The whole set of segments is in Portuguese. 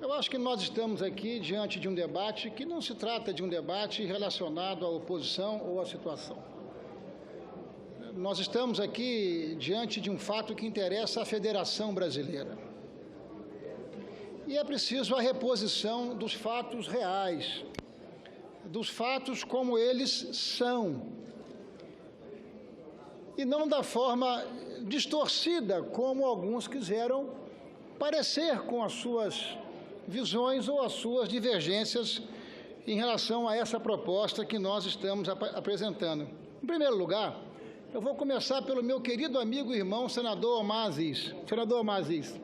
Eu acho que nós estamos aqui diante de um debate que não se trata de um debate relacionado à oposição ou à situação. Nós estamos aqui diante de um fato que interessa à Federação Brasileira. E é preciso a reposição dos fatos reais, dos fatos como eles são, e não da forma distorcida como alguns quiseram parecer com as suas visões ou as suas divergências em relação a essa proposta que nós estamos apresentando. Em primeiro lugar, eu vou começar pelo meu querido amigo e irmão, senador Omar Aziz. Senador Omar Aziz,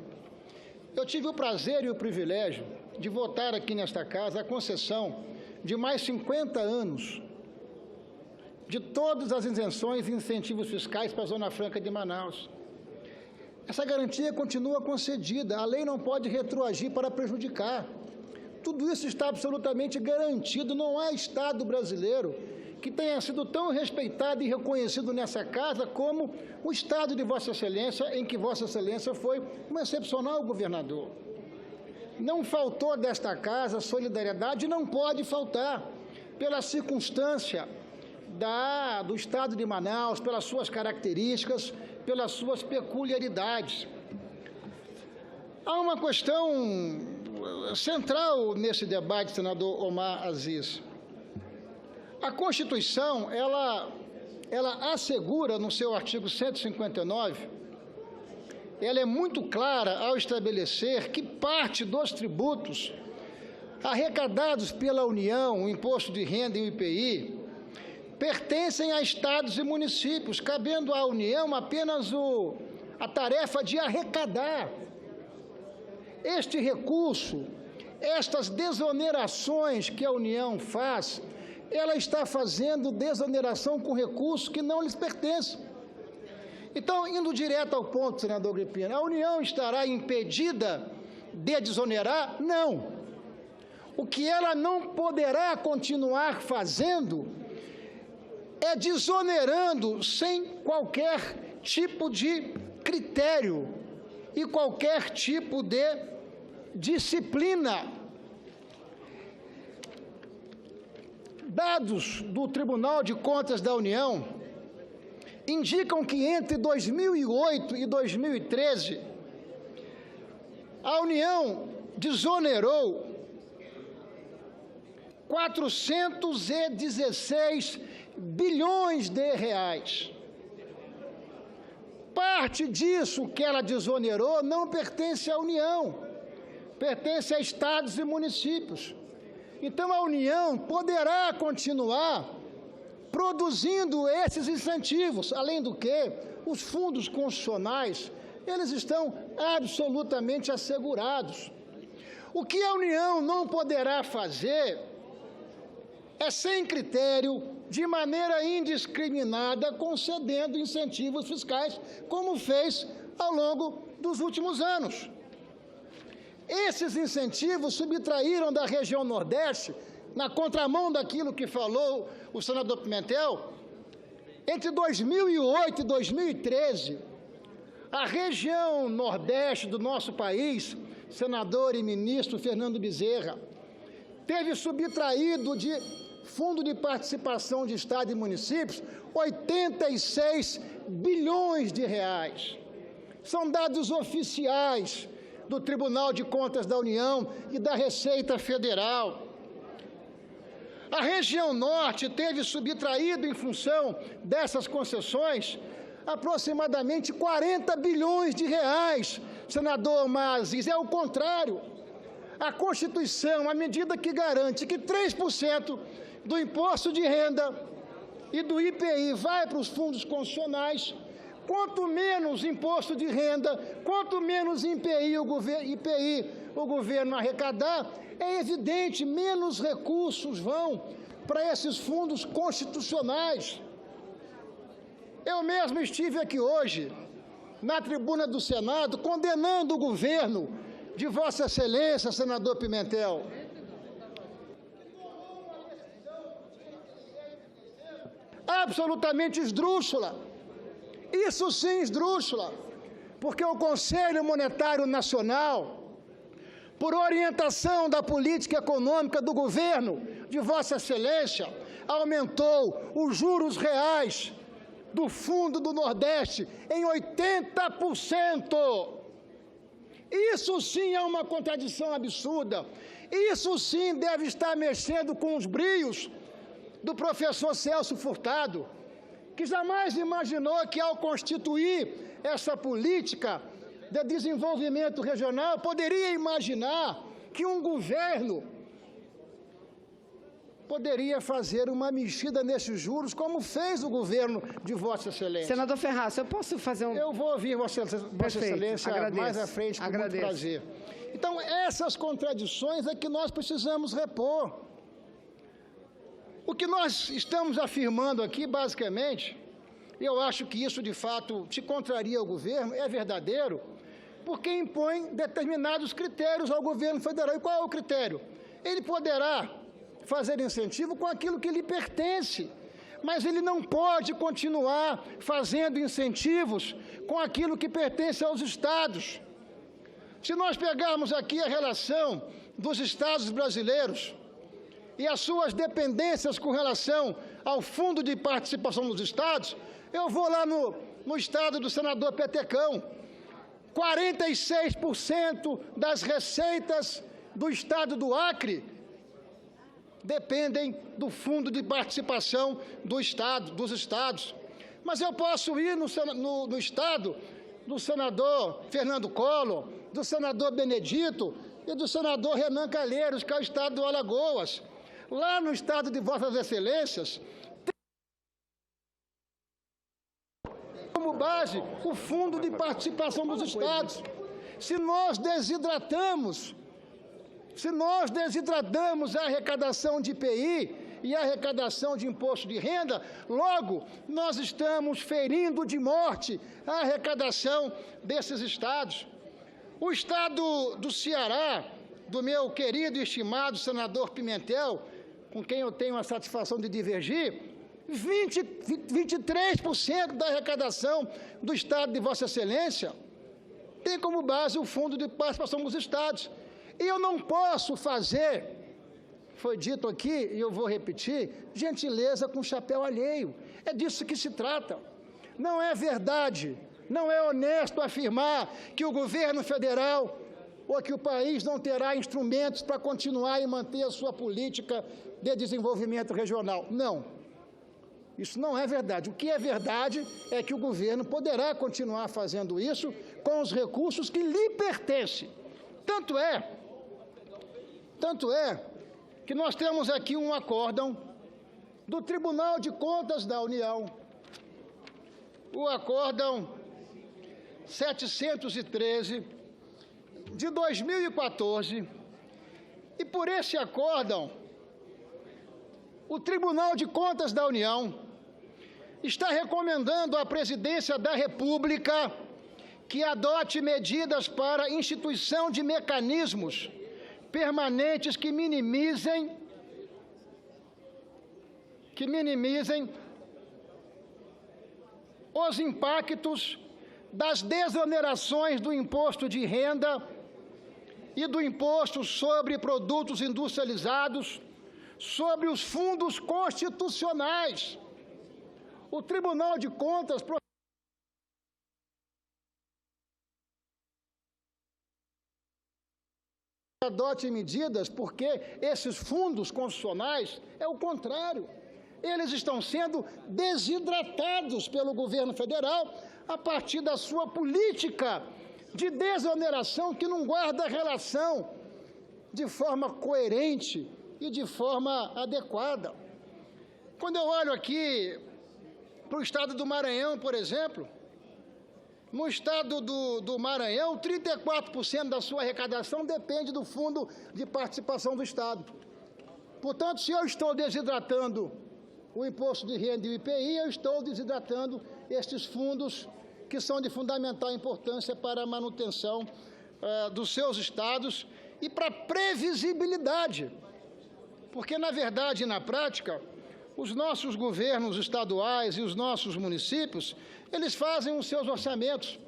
eu tive o prazer e o privilégio de votar aqui nesta casa a concessão de mais 50 anos de todas as isenções e incentivos fiscais para a Zona Franca de Manaus. Essa garantia continua concedida, a lei não pode retroagir para prejudicar. Tudo isso está absolutamente garantido, não há Estado brasileiro que tenha sido tão respeitado e reconhecido nessa casa como o Estado de Vossa Excelência, em que Vossa Excelência foi um excepcional governador. Não faltou desta casa solidariedade, não pode faltar, pela circunstância do Estado de Manaus, pelas suas características, pelas suas peculiaridades. Há uma questão central nesse debate, senador Omar Aziz. A Constituição, ela assegura, no seu artigo 159, ela é muito clara ao estabelecer que parte dos tributos arrecadados pela União, o Imposto de Renda e o IPI, pertencem a estados e municípios, cabendo à União apenas a tarefa de arrecadar este recurso, estas desonerações que a União faz. Ela está fazendo desoneração com recursos que não lhes pertencem. Então, indo direto ao ponto, senador Agrippino, a União estará impedida de desonerar? Não. O que ela não poderá continuar fazendo é desonerando sem qualquer tipo de critério e qualquer tipo de disciplina. Dados do Tribunal de Contas da União indicam que entre 2008 e 2013, a União desonerou 416 bilhões de reais. Parte disso que ela desonerou não pertence à União, pertence a estados e municípios. Então, a União poderá continuar produzindo esses incentivos, além do que os fundos constitucionais, eles estão absolutamente assegurados. O que a União não poderá fazer é, sem critério, de maneira indiscriminada, concedendo incentivos fiscais, como fez ao longo dos últimos anos. Esses incentivos subtraíram da região Nordeste, na contramão daquilo que falou o senador Pimentel, entre 2008 e 2013, a região Nordeste do nosso país, senador e ministro Fernando Bezerra, teve subtraído de Fundo de Participação de Estado e Municípios 86 bilhões de reais. São dados oficiais do Tribunal de Contas da União e da Receita Federal. A região Norte teve subtraído, em função dessas concessões, aproximadamente 40 bilhões de reais, senador Omar Aziz. É o contrário. A Constituição, a medida que garante que 3% do imposto de renda e do IPI vai para os fundos constitucionais, quanto menos imposto de renda, quanto menos IPI o governo arrecadar, é evidente, menos recursos vão para esses fundos constitucionais. Eu mesmo estive aqui hoje, na tribuna do Senado, condenando o governo de Vossa Excelência, senador Pimentel. Absolutamente esdrúxula. Isso sim, esdrúxula, porque o Conselho Monetário Nacional, por orientação da política econômica do governo de Vossa Excelência, aumentou os juros reais do Fundo do Nordeste em 80%. Isso sim é uma contradição absurda. Isso sim deve estar mexendo com os brios do professor Celso Furtado, que jamais imaginou que, ao constituir essa política de desenvolvimento regional, poderia imaginar que um governo poderia fazer uma mexida nesses juros, como fez o governo de Vossa Excelência. Senador Ferraz, eu posso fazer um... Eu vou ouvir Vossa Excelência mais à frente, com muito prazer. Então, essas contradições é que nós precisamos repor. O que nós estamos afirmando aqui, basicamente, eu acho que isso, de fato, se contraria ao governo, é verdadeiro, porque impõe determinados critérios ao governo federal. E qual é o critério? Ele poderá fazer incentivo com aquilo que lhe pertence, mas ele não pode continuar fazendo incentivos com aquilo que pertence aos estados. Se nós pegarmos aqui a relação dos estados brasileiros e as suas dependências com relação ao Fundo de Participação dos Estados, eu vou lá no estado do senador Petecão, 46% das receitas do estado do Acre dependem do Fundo de Participação dos estados. Mas eu posso ir no estado do senador Fernando Collor, do senador Benedito e do senador Renan Calheiros, que é o estado do Alagoas. Lá no estado de Vossas Excelências, tem como base o Fundo de Participação dos Estados. Se nós desidratamos a arrecadação de IPI e a arrecadação de imposto de renda, logo, nós estamos ferindo de morte a arrecadação desses estados. O estado do Ceará, do meu querido e estimado senador Pimentel, com quem eu tenho a satisfação de divergir, 23% da arrecadação do estado de Vossa Excelência tem como base o Fundo de Participação dos Estados. E eu não posso fazer, foi dito aqui, e eu vou repetir, gentileza com chapéu alheio. É disso que se trata. Não é verdade, não é honesto afirmar que o governo federal ou que o país não terá instrumentos para continuar e manter a sua política de desenvolvimento regional. Não. Isso não é verdade. O que é verdade é que o governo poderá continuar fazendo isso com os recursos que lhe pertencem. Tanto é que nós temos aqui um acórdão do Tribunal de Contas da União, o acórdão 713 de 2014, e por esse acórdão, o Tribunal de Contas da União está recomendando à Presidência da República que adote medidas para instituição de mecanismos permanentes que minimizem os impactos das desonerações do imposto de renda e do imposto sobre produtos industrializados, sobre os fundos constitucionais. O Tribunal de Contas adote medidas, porque esses fundos constitucionais é o contrário. Eles estão sendo desidratados pelo governo federal a partir da sua política de desoneração que não guarda relação de forma coerente e de forma adequada. Quando eu olho aqui para o estado do Maranhão, por exemplo, no estado do Maranhão, 34% da sua arrecadação depende do Fundo de Participação do Estado. Portanto, se eu estou desidratando o imposto de renda e o IPI, eu estou desidratando estes fundos que são de fundamental importância para a manutenção dos seus estados e para a previsibilidade. Porque, na verdade e na prática, os nossos governos estaduais e os nossos municípios, eles fazem os seus orçamentos.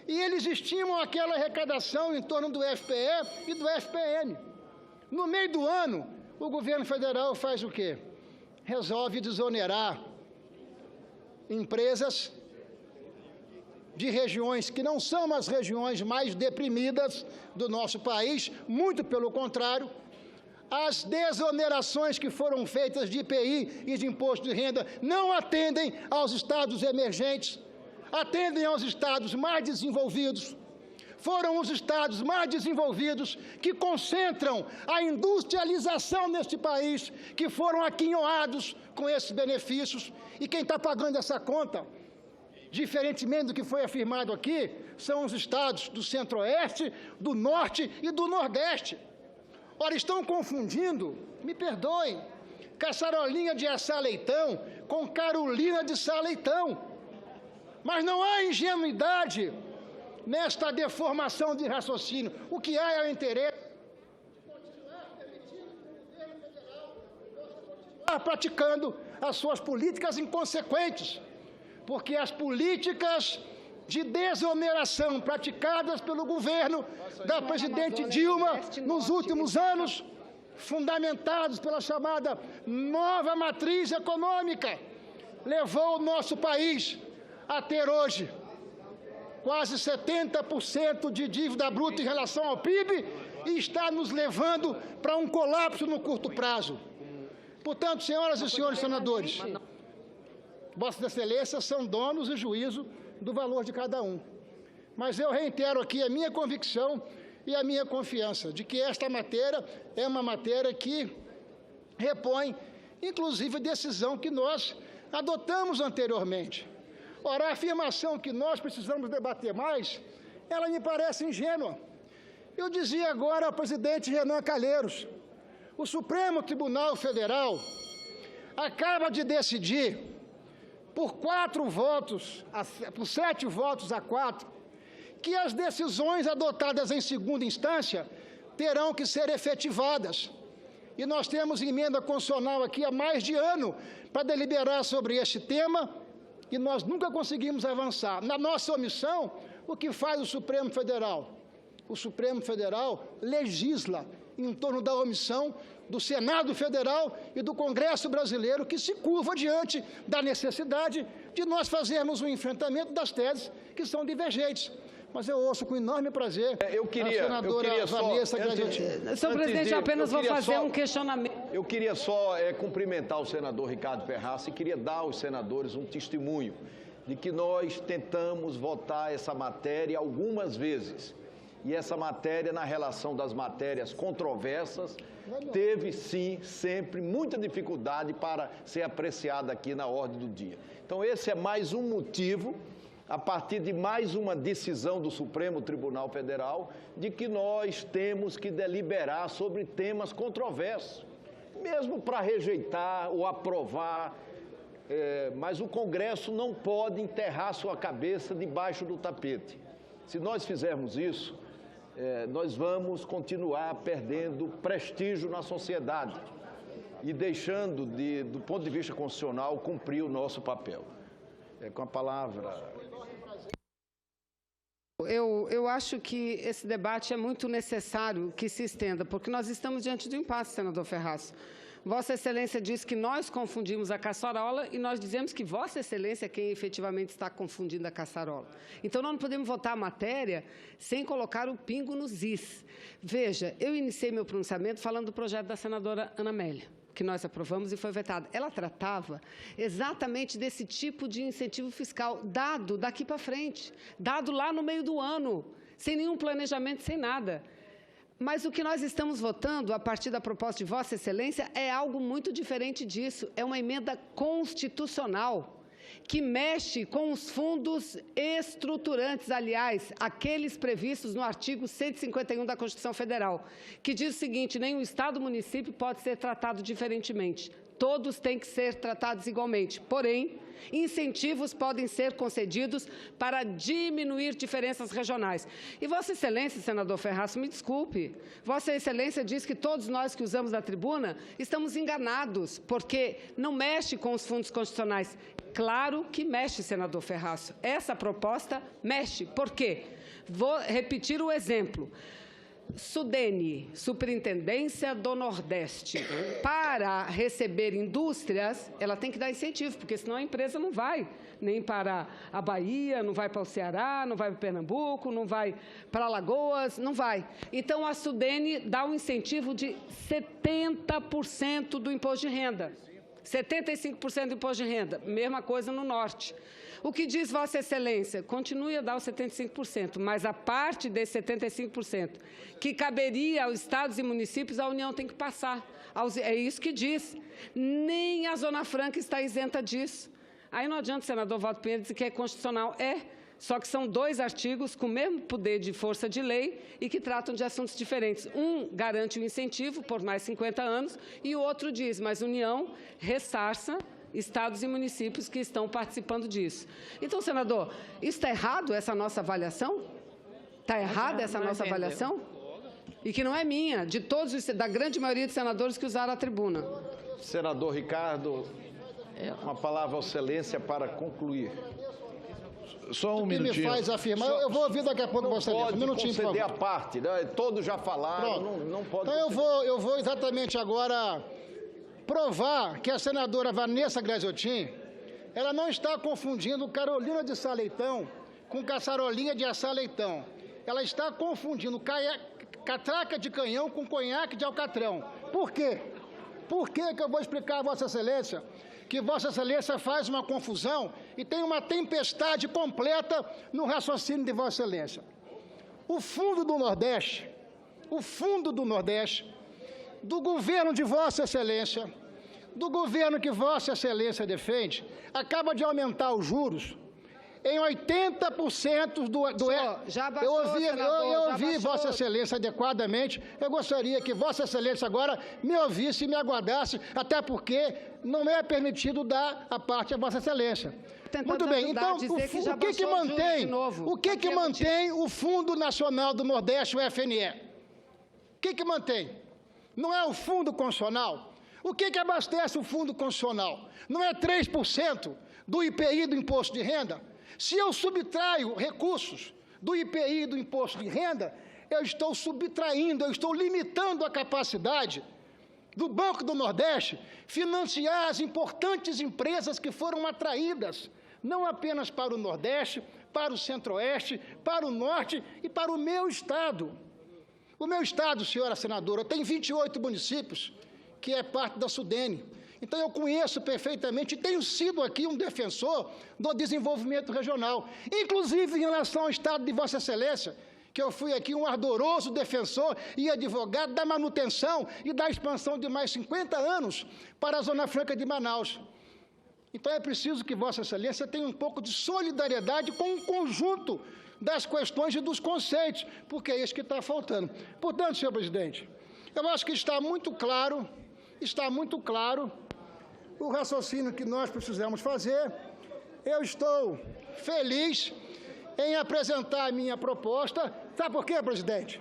E eles estimam aquela arrecadação em torno do FPE e do FPM. No meio do ano, o governo federal faz o quê? Resolve desonerar empresas de regiões que não são as regiões mais deprimidas do nosso país, muito pelo contrário. As desonerações que foram feitas de IPI e de imposto de renda não atendem aos estados emergentes, atendem aos estados mais desenvolvidos. Foram os estados mais desenvolvidos que concentram a industrialização neste país, que foram aquinhoados com esses benefícios. E quem está pagando essa conta, diferentemente do que foi afirmado aqui, são os estados do Centro-Oeste, do Norte e do Nordeste. Ora, estão confundindo, me perdoem, caçarolinha de assar leitão com carolina de sar leitão. Mas não há ingenuidade nesta deformação de raciocínio. O que há é o interesse de continuar permitindo que o governo federal possa continuar praticando as suas políticas inconsequentes, porque as políticas de desoneração praticadas pelo governo da presidente Dilma nos últimos anos, fundamentados pela chamada nova matriz econômica, levou o nosso país a ter hoje quase 70% de dívida bruta em relação ao PIB e está nos levando para um colapso no curto prazo. Portanto, senhoras e senhores senadores, Vossas Excelências são donos e juízo do valor de cada um. Mas eu reitero aqui a minha convicção e a minha confiança de que esta matéria é uma matéria que repõe, inclusive, a decisão que nós adotamos anteriormente. Ora, a afirmação que nós precisamos debater mais, ela me parece ingênua. Eu dizia agora ao presidente Renan Calheiros, o Supremo Tribunal Federal acaba de decidir, por 7 votos a 4, que as decisões adotadas em segunda instância terão que ser efetivadas. E nós temos emenda constitucional aqui há mais de ano para deliberar sobre este tema e nós nunca conseguimos avançar. Na nossa omissão, o que faz o Supremo Federal? O Supremo Federal legisla em torno da omissão do Senado Federal e do Congresso Brasileiro, que se curva diante da necessidade de nós fazermos um enfrentamento das teses que são divergentes. Mas eu ouço com enorme prazer a senadora Vanessa Grangettini. Senhor presidente, apenas vou fazer um questionamento. Eu queria só cumprimentar o senador Ricardo Ferraz e queria dar aos senadores um testemunho de que nós tentamos votar essa matéria algumas vezes. E essa matéria, na relação das matérias controversas, teve, sim, sempre muita dificuldade para ser apreciada aqui na ordem do dia. Então, esse é mais um motivo, a partir de mais uma decisão do Supremo Tribunal Federal, de que nós temos que deliberar sobre temas controversos, mesmo para rejeitar ou aprovar, mas o Congresso não pode enterrar sua cabeça debaixo do tapete. Se nós fizermos isso, nós vamos continuar perdendo prestígio na sociedade e deixando, do ponto de vista constitucional, cumprir o nosso papel. Com a palavra... Eu acho que esse debate é muito necessário que se estenda, porque nós estamos diante de um impasse, senador Ferraz. Vossa Excelência diz que nós confundimos a caçarola e nós dizemos que Vossa Excelência é quem efetivamente está confundindo a caçarola. Então, nós não podemos votar a matéria sem colocar o pingo nos is. Veja, eu iniciei meu pronunciamento falando do projeto da senadora Ana Amélia, que nós aprovamos e foi vetado. Ela tratava exatamente desse tipo de incentivo fiscal, dado daqui para frente, dado lá no meio do ano, sem nenhum planejamento, sem nada. Mas o que nós estamos votando, a partir da proposta de Vossa Excelência, é algo muito diferente disso. É uma emenda constitucional que mexe com os fundos estruturantes, aliás, aqueles previstos no artigo 151 da Constituição Federal, que diz o seguinte: nenhum estado ou município pode ser tratado diferentemente. Todos têm que ser tratados igualmente. Porém, incentivos podem ser concedidos para diminuir diferenças regionais. E Vossa Excelência, senador Ferraz, me desculpe, Vossa Excelência diz que todos nós que usamos a tribuna estamos enganados, porque não mexe com os fundos constitucionais. Claro que mexe, senador Ferraz. Essa proposta mexe. Por quê? Vou repetir o exemplo. Sudene, Superintendência do Nordeste, para receber indústrias, ela tem que dar incentivo, porque senão a empresa não vai nem para a Bahia, não vai para o Ceará, não vai para Pernambuco, não vai para Alagoas, não vai. Então, a Sudene dá um incentivo de 70% do imposto de renda. 75% do imposto de renda, mesma coisa no Norte. O que diz Vossa Excelência? Continue a dar os 75%, mas a parte desses 75% que caberia aos estados e municípios, a União tem que passar. É isso que diz. Nem a Zona Franca está isenta disso. Aí não adianta o senador Walter Pinheiro dizer que é constitucional. Só que são 2 artigos com o mesmo poder de força de lei e que tratam de assuntos diferentes. Um garante o incentivo por mais 50 anos e o outro diz, mas a União ressarça estados e municípios que estão participando disso. Então, senador, está errado essa nossa avaliação? Está errada essa nossa avaliação? E que não é minha, de todos, da grande maioria dos senadores que usaram a tribuna. Senador Ricardo, uma palavra ao excelência para concluir. Só um minutinho. Me faz afirmar, eu vou ouvir daqui a pouco você. Um minutinho, por favor. A parte, né? Todos já falaram, não pode... Então eu vou exatamente agora provar que a senadora Vanessa Graziotin, ela não está confundindo Carolina de Sá Leitão com caçarolinha de assar leitão. Ela está confundindo catraca de canhão com conhaque de alcatrão. Por quê? Por que eu vou explicar a Vossa Excelência que Vossa Excelência faz uma confusão e tem uma tempestade completa no raciocínio de Vossa Excelência. O Fundo do Nordeste, do governo de Vossa Excelência, do governo que Vossa Excelência defende, acaba de aumentar os juros em 80% do... Já baixou, eu ouvi Vossa Excelência adequadamente. Eu gostaria que Vossa Excelência agora me ouvisse e me aguardasse, até porque não é permitido dar a parte a Vossa Excelência. Muito bem, então, o que mantém o Fundo Nacional do Nordeste, o FNE? O que mantém? Não é o Fundo Constitucional? O que abastece o Fundo Constitucional? Não é 3% do IPI do Imposto de Renda? Se eu subtraio recursos do IPI do Imposto de Renda, eu estou subtraindo, eu estou limitando a capacidade do Banco do Nordeste financiar as importantes empresas que foram atraídas, não apenas para o Nordeste, para o Centro-Oeste, para o Norte e para o meu Estado. O meu Estado, senhora senadora, tem 28 municípios, que é parte da Sudene. Então, eu conheço perfeitamente e tenho sido aqui um defensor do desenvolvimento regional, inclusive em relação ao Estado de Vossa Excelência, que eu fui aqui um ardoroso defensor e advogado da manutenção e da expansão de mais 50 anos para a Zona Franca de Manaus. Então, é preciso que Vossa Excelência tenha um pouco de solidariedade com o conjunto das questões e dos conceitos, porque é isso que está faltando. Portanto, senhor presidente, eu acho que está muito claro o raciocínio que nós precisamos fazer. Eu estou feliz em apresentar a minha proposta. Sabe por quê, presidente?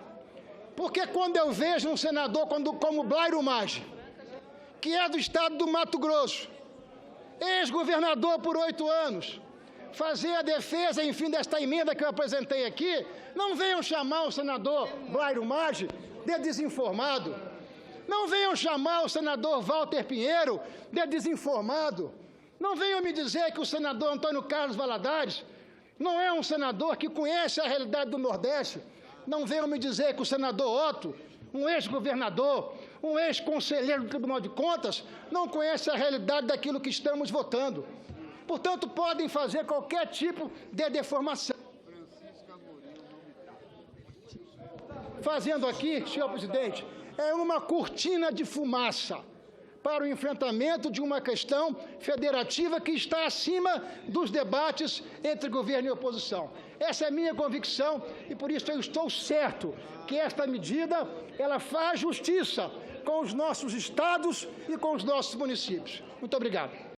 Porque quando eu vejo um senador como Blairo Maggi, que é do estado do Mato Grosso, ex-governador por 8 anos, fazer a defesa, enfim, desta emenda que eu apresentei aqui, não venham chamar o senador Blairo Maggi de desinformado. Não venham chamar o senador Walter Pinheiro de desinformado. Não venham me dizer que o senador Antônio Carlos Valadares não é um senador que conhece a realidade do Nordeste. Não venham me dizer que o senador Otto, um ex-governador, um ex-conselheiro do Tribunal de Contas, não conhece a realidade daquilo que estamos votando. Portanto, podem fazer qualquer tipo de deformação. Fazendo aqui, senhor presidente, é uma cortina de fumaça para o enfrentamento de uma questão federativa que está acima dos debates entre governo e oposição. Essa é a minha convicção e, por isso, eu estou certo que esta medida ela faz justiça com os nossos estados e com os nossos municípios. Muito obrigado.